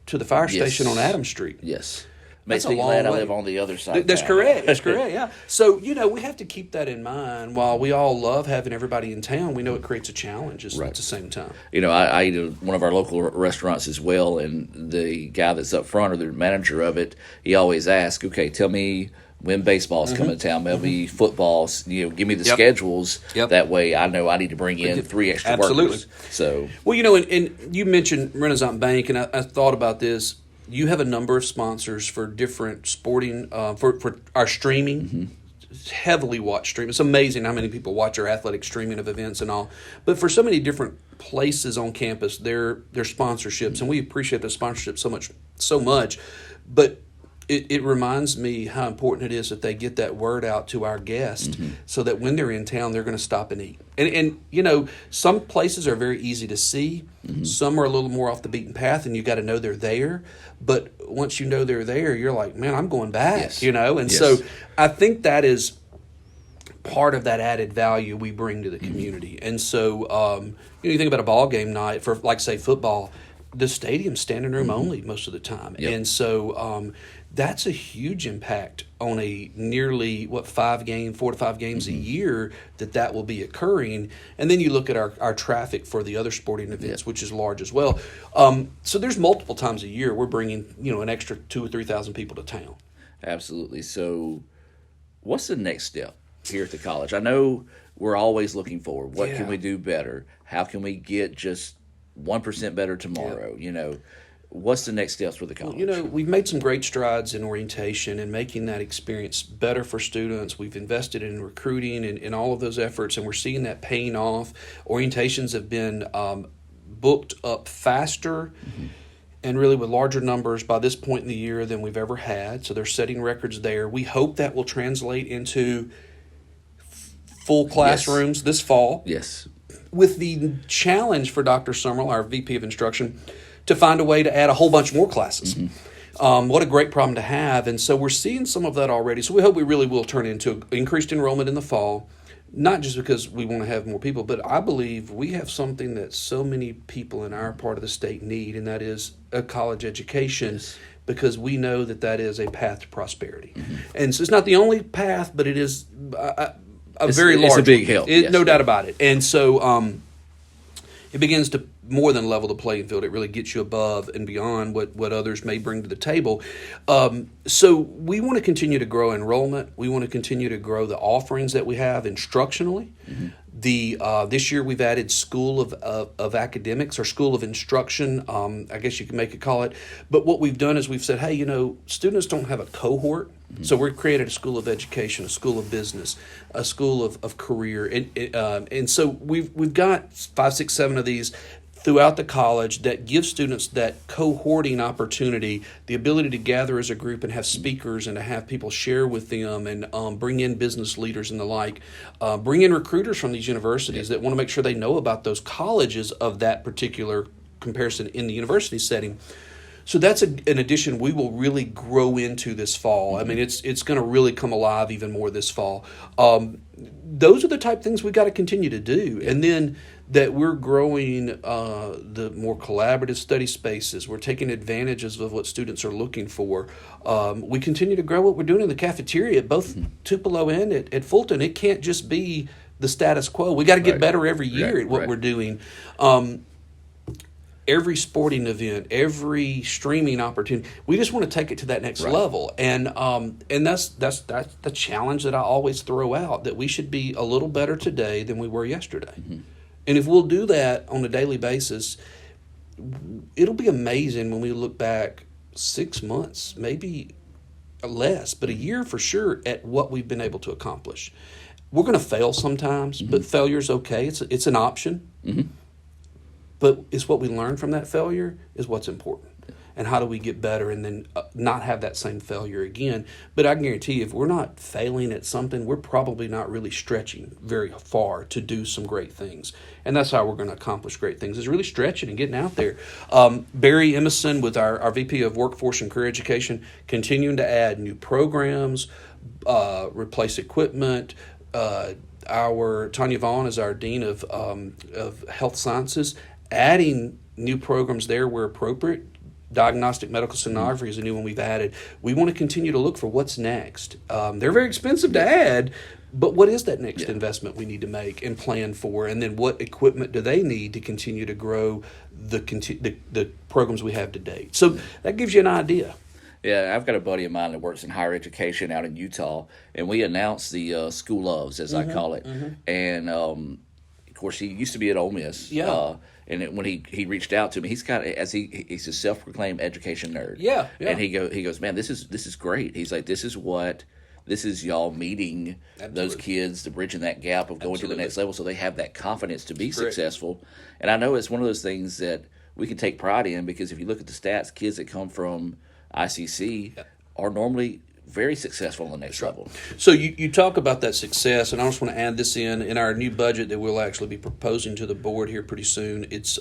to the fire station on Adams Street. Yes. That's a long way. I live on the other side. That's correct. That's correct, yeah. So, we have to keep that in mind. While we all love having everybody in town, we know it creates a challenge at the same time. I eat at one of our local restaurants as well, and the guy that's up front, or the manager of it, he always asks, okay, tell me when baseball's coming to town, maybe football's, give me the schedules. That way I know I need to bring in 3 extra workers. So, well, and you mentioned Renasant Bank, and I thought about this. You have a number of sponsors for different sporting, for our streaming, heavily watched stream. It's amazing how many people watch our athletic streaming of events and all. But for so many different places on campus, their sponsorships, and we appreciate the sponsorship so much. But it reminds me how important it is that they get that word out to our guests so that when they're in town, they're going to stop and eat. And some places are very easy to see. Some are a little more off the beaten path, and you got to know they're there. But once you know they're there, you're like, man, I'm going back, And so I think that is part of that added value we bring to the community. And so you think about a ball game night for, like, say, football, the stadium's standing room only most of the time. And so that's a huge impact on a nearly 4 to 5 games a year that will be occurring. And then you look at our traffic for the other sporting events, which is large as well. So there's multiple times a year we're bringing an extra 2,000 or 3,000 people to town. Absolutely. So what's the next step here at the college? I know we're always looking forward. What can we do better? How can we get just 1% better tomorrow? What's the next steps for the college? Well, we've made some great strides in orientation and making that experience better for students. We've invested in recruiting and all of those efforts, and we're seeing that paying off. Orientations have been booked up faster and really with larger numbers by this point in the year than we've ever had. So they're setting records there. We hope that will translate into full classrooms this fall. Yes. With the challenge for Dr. Summerall, our VP of Instruction, to find a way to add a whole bunch more classes. What a great problem to have. And so we're seeing some of that already. So we hope we really will turn into increased enrollment in the fall, not just because we want to have more people, but I believe we have something that so many people in our part of the state need, and that is a college education, because we know that is a path to prosperity. And so it's not the only path, but it is a very large. It's a big help. No doubt about it. And so it begins to more than level the playing field. It really gets you above and beyond what others may bring to the table. So we want to continue to grow enrollment. We want to continue to grow the offerings that we have instructionally. This year we've added School of Academics, or School of Instruction, I guess you can call it. But what we've done is we've said, hey, students don't have a cohort. So we've created a School of Education, a School of Business, a School of Career. And so we've got 5, 6, 7 of these throughout the college that give students that cohorting opportunity, the ability to gather as a group and have speakers and to have people share with them, and bring in business leaders and the like, bring in recruiters from these universities that want to make sure they know about those colleges of that particular comparison in the university setting. So that's an addition we will really grow into this fall. I mean, it's going to really come alive even more this fall. Those are the type of things we got to continue to do. And then that we're growing the more collaborative study spaces. We're taking advantages of what students are looking for. We continue to grow what we're doing in the cafeteria at both Tupelo and at Fulton. It can't just be the status quo. We got to get better every year at what we're doing. every sporting event, every streaming opportunity. We just want to take it to that next level, and that's the challenge that I always throw out, that we should be a little better today than we were yesterday. And if we'll do that on a daily basis, it'll be amazing when we look back 6 months, maybe less, but a year for sure, at what we've been able to accomplish. We're going to fail sometimes, but failure's okay. It's an option. But it's what we learn from that failure is what's important. And how do we get better and then not have that same failure again? But I can guarantee you, if we're not failing at something, we're probably not really stretching very far to do some great things. And that's how we're going to accomplish great things, is really stretching and getting out there. Barry Emerson, with our VP of Workforce and Career Education, continuing to add new programs, replace equipment. Our Tanya Vaughn is our Dean of Health Sciences, adding new programs there where appropriate. Diagnostic medical sonography is a new one we've added. We want to continue to look for what's next. They're very expensive to add, but what is that next investment we need to make and plan for? And then what equipment do they need to continue to grow the programs we have to date? So that gives you an idea. Yeah, I've got a buddy of mine that works in higher education out in Utah, and we announced the School Loves, as I call it. And, of course, he used to be at Ole Miss. And when he reached out to me, he's a self-proclaimed education nerd. And he goes, man, this is great. He's like, this is y'all meeting those kids, to bridging that gap of going to the next level, so they have that confidence to be successful. And I know it's one of those things that we can take pride in, because if you look at the stats, kids that come from ICC are normally very successful on the next level. So you talk about that success, and I just want to add this in our new budget that we'll actually be proposing to the board here pretty soon. It's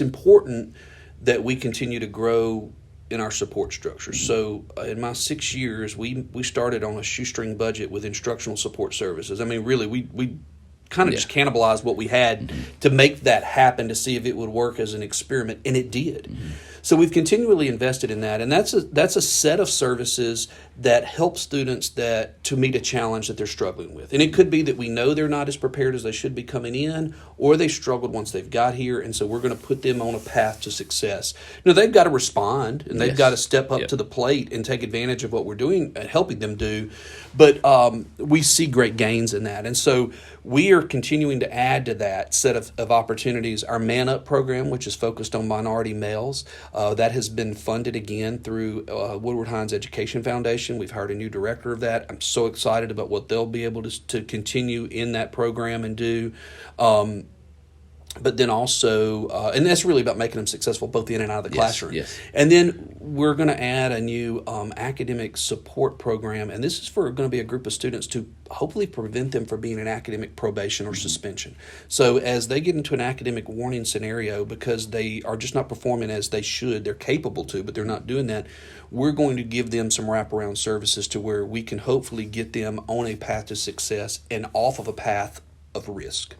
important that we continue to grow in our support structure. So in my 6 years, we started on a shoestring budget with instructional support services. I mean, really, we kind of just cannibalized what we had to make that happen, to see if it would work as an experiment, and it did. So we've continually invested in that, and that's a set of services that help students to meet a challenge that they're struggling with. And it could be that we know they're not as prepared as they should be coming in, or they struggled once they've got here, and so we're going to put them on a path to success. Now, they've got to respond, and they've got to step up to the plate and take advantage of what we're doing and helping them do. But we see great gains in that, and so we are continuing to add to that set of opportunities. Our Man Up program, which is focused on minority males, that has been funded again through Woodward Hines Education Foundation. We've hired a new director of that. I'm so excited about what they'll be able to continue in that program and do. But then also, and that's really about making them successful both in and out of the classroom. And then we're going to add a new academic support program, and this is going to be a group of students to hopefully prevent them from being in academic probation or suspension. So as they get into an academic warning scenario because they are just not performing as they should, they're capable to, but they're not doing that, we're going to give them some wraparound services to where we can hopefully get them on a path to success and off of a path of risk.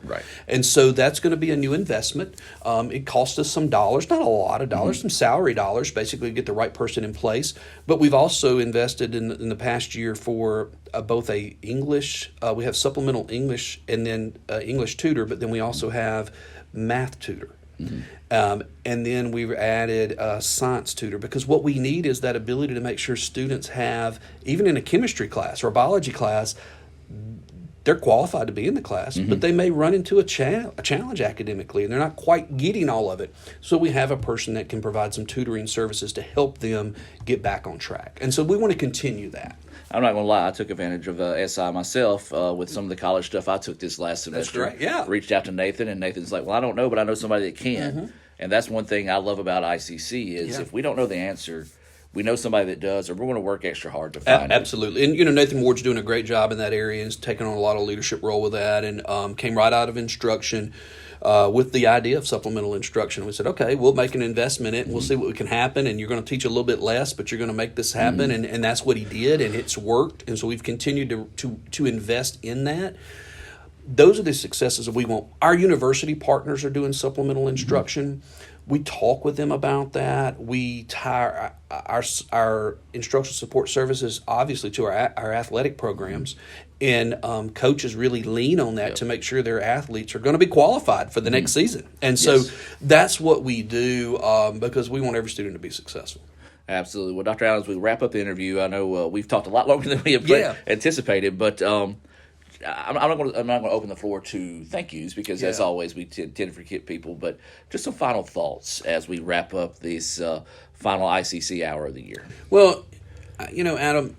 And so that's going to be a new investment. It cost us some dollars, not a lot of dollars, some salary dollars, basically to get the right person in place. But we've also invested in the past year for both a English, we have supplemental English and then English tutor, but then we also have math tutor. And then we've added a science tutor, because what we need is that ability to make sure students have, even in a chemistry class or a biology class, they're qualified to be in the class, but they may run into a challenge academically, and they're not quite getting all of it. So we have a person that can provide some tutoring services to help them get back on track. And so we want to continue that. I'm not going to lie, I took advantage of SI myself with some of the college stuff I took this last semester. That's right, Reached out to Nathan, and Nathan's like, well, I don't know, but I know somebody that can. And that's one thing I love about ICC is if we don't know the answer, we know somebody that does, or we're going to work extra hard to find it. Absolutely. And, Nathan Ward's doing a great job in that area and has taken on a lot of leadership role with that, and came right out of instruction with the idea of supplemental instruction. We said, okay, we'll make an investment in it, and we'll see what can happen, and you're going to teach a little bit less, but you're going to make this happen, and that's what he did, and it's worked, and so we've continued to invest in that. Those are the successes that we want. Our university partners are doing supplemental instruction. We talk with them about that. We tie our instructional support services, obviously, to our athletic programs. And coaches really lean on that to make sure their athletes are going to be qualified for the next season. And so that's what we do because we want every student to be successful. Absolutely. Well, Dr. Allen, as we wrap up the interview, I know we've talked a lot longer than we have anticipated, but I'm not going to open the floor to thank yous because, as always, we tend to forget people. But just some final thoughts as we wrap up this final ICC Hour of the year. Well, Adam,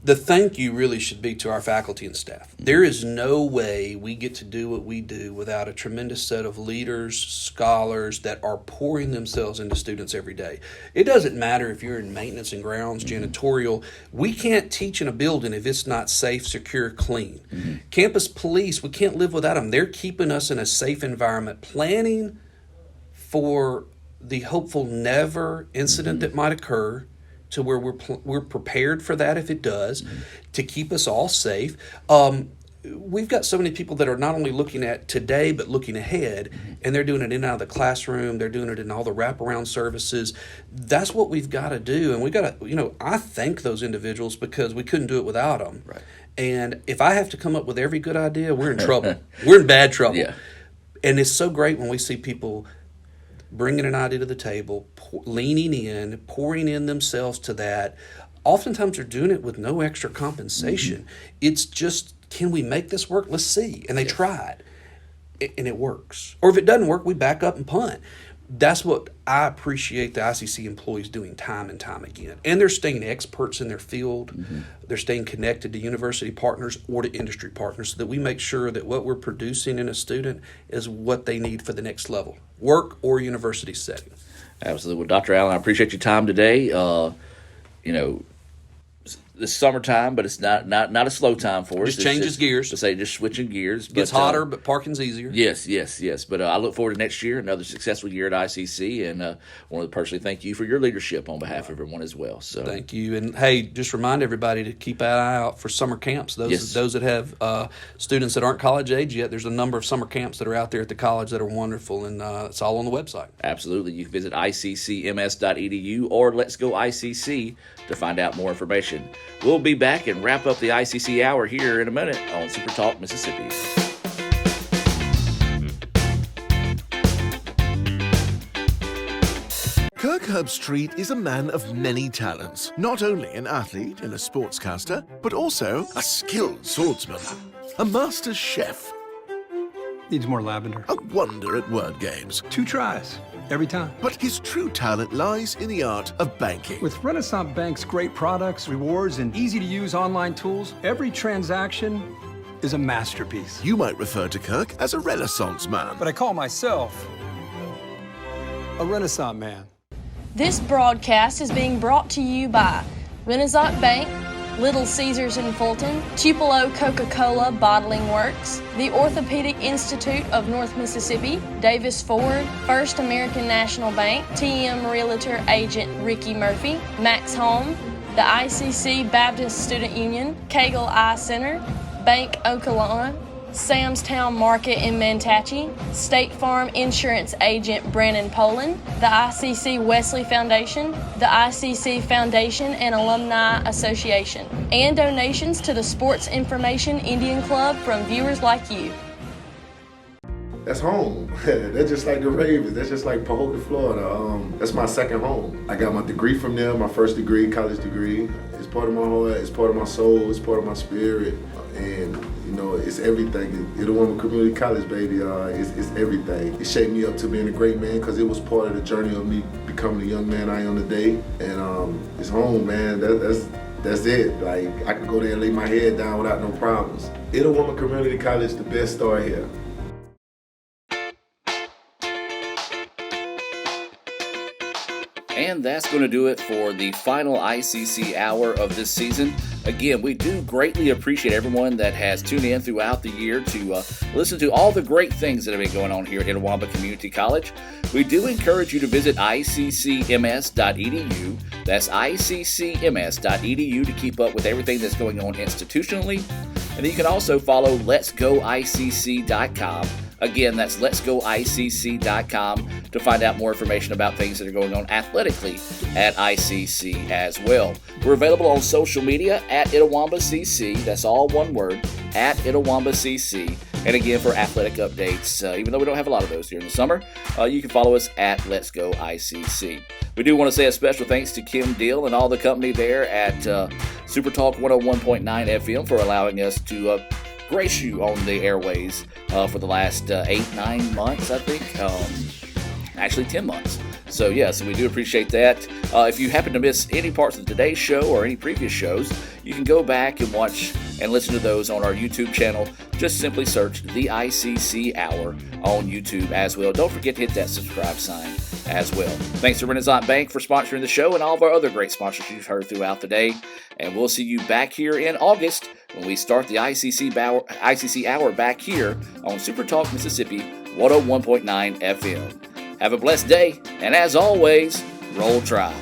the thank you really should be to our faculty and staff. There is no way we get to do what we do without a tremendous set of leaders, scholars that are pouring themselves into students every day. It doesn't matter if you're in maintenance and grounds, janitorial. We can't teach in a building if it's not safe, secure, clean. Campus police, we can't live without them. They're keeping us in a safe environment, planning for the hopeful never incident that might occur, to where we're prepared for that if it does, to keep us all safe. We've got so many people that are not only looking at today but looking ahead, and they're doing it in and out of the classroom. They're doing it in all the wraparound services. That's what we've got to do, and we got to. I thank those individuals because we couldn't do it without them. Right. And if I have to come up with every good idea, we're in trouble. We're in bad trouble. Yeah. And it's so great when we see people bringing an idea to the table, leaning in, pouring in themselves to that. Oftentimes they're doing it with no extra compensation. It's just, can we make this work? Let's see. And they try it, and it works. Or if it doesn't work, we back up and punt. That's what I appreciate the ICC employees doing time and time again. And they're staying experts in their field. They're staying connected to university partners or to industry partners so that we make sure that what we're producing in a student is what they need for the next level, work or university setting. Absolutely. Well, Dr. Allen, I appreciate your time today. It's summertime, but it's not a slow time for us. Just changes gears. To say just switching gears. Gets hotter, but parking's easier. Yes. But I look forward to next year, another successful year at ICC, and want to personally thank you for your leadership on behalf of everyone as well. So thank you, and hey, just remind everybody to keep an eye out for summer camps. Those that have students that aren't college age yet. There's a number of summer camps that are out there at the college that are wonderful, and it's all on the website. Absolutely, you can visit iccms.edu or Let's Go ICC to find out more information. We'll be back and wrap up the ICC Hour here in a minute on SuperTalk Mississippi. Kirkherb Street is a man of many talents. Not only an athlete and a sportscaster, but also a skilled swordsman, a master chef. Needs more lavender. A wonder at word games. 2 tries. Every time. But his true talent lies in the art of banking. With Renasant Bank's great products, rewards, and easy-to-use online tools, every transaction is a masterpiece. You might refer to Kirk as a Renaissance man. But I call myself a Renaissance man. This broadcast is being brought to you by Renasant Bank, Little Caesars in Fulton, Tupelo Coca-Cola Bottling Works, the Orthopedic Institute of North Mississippi, Davis Ford, First American National Bank, TM Realtor Agent Ricky Murphy, Max Home, the ICC Baptist Student Union, Cagle Eye Center, Bank Okalona, Sam's Town Market in Manatee, State Farm Insurance Agent Brandon Poland, the ICC Wesley Foundation, the ICC Foundation and Alumni Association, and donations to the Sports Information Indian Club from viewers like you. That's home. That's just like the Ravens. That's just like Pahokee, Florida. That's my second home. I got my degree from there, my first degree, college degree. It's part of my heart, it's part of my soul, it's part of my spirit. And it's everything. Itawamba Community College, baby, it's everything. It shaped me up to being a great man because it was part of the journey of me becoming the young man I am today. And it's home, man. That's it. Like, I could go there and lay my head down without no problems. Itawamba Community College, the best start here. And that's going to do it for the final ICC Hour of this season. Again, we do greatly appreciate everyone that has tuned in throughout the year to listen to all the great things that have been going on here at Itawamba Community College. We do encourage you to visit iccms.edu. That's iccms.edu to keep up with everything that's going on institutionally. And then you can also follow letsgoicc.com Again, that's letsgoicc.com to find out more information about things that are going on athletically at ICC as well. We're available on social media at Itawamba CC. That's all one word, at Itawamba CC. And again, for athletic updates, even though we don't have a lot of those during the summer, you can follow us at Let's Go ICC. We do want to say a special thanks to Kim Deal and all the company there at SuperTalk 101.9 FM for allowing us to grace you on the airways for the last 8-9 months, I think. Actually 10 months. So yes, we do appreciate that. If you happen to miss any parts of today's show or any previous shows, you can go back and watch and listen to those on our YouTube channel. Just simply search the ICC Hour on YouTube as well. Don't forget to hit that subscribe sign as well. Thanks to Renasant Bank for sponsoring the show and all of our other great sponsors you've heard throughout the day. And we'll see you back here in August when we start the ICC Hour back here on Super Talk Mississippi 101.9 FM. Have a blessed day, and as always, roll Tide.